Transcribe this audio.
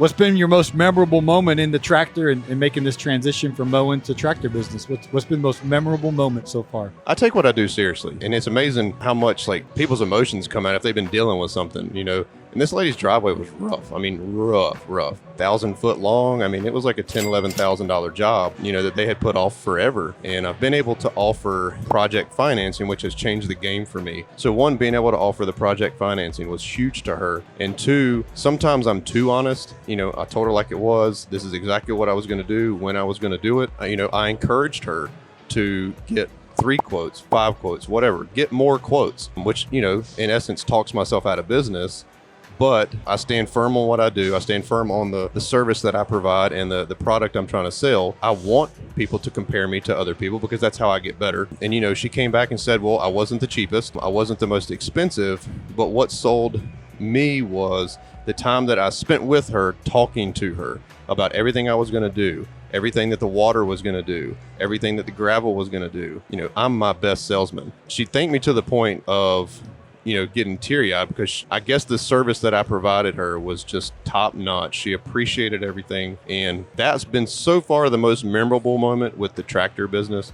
What's been your most memorable moment in the tractor and making this transition from mowing to tractor business? What's been the most memorable moment so far? I take what I do seriously, and it's amazing how much like people's emotions come out if they've been dealing with something, you know. And this lady's driveway was rough. I mean, rough. 1,000-foot long. I mean, it was like a $11,000 job, you know, that they had put off forever. And I've been able to offer project financing, which has changed the game for me. So one, being able to offer the project financing was huge to her. And two, sometimes I'm too honest. You know, I told her like it was. This is exactly what I was going to do, when I was going to do it. You know, I encouraged her to get 3 quotes, 5 quotes, whatever, get more quotes, which, you know, in essence talks myself out of business. But I stand firm on what I do. I stand firm on the service that I provide and the product I'm trying to sell. I want people to compare me to other people because that's how I get better. And, you know, she came back and said, well, I wasn't the cheapest. I wasn't the most expensive. But what sold me was the time that I spent with her, talking to her about everything I was going to do, everything that the water was going to do, everything that the gravel was going to do. You know, I'm my best salesman. She thanked me to the point of, you know, getting teary-eyed because I guess the service that I provided her was just top-notch. She appreciated everything, and that's been so far the most memorable moment with the tractor business.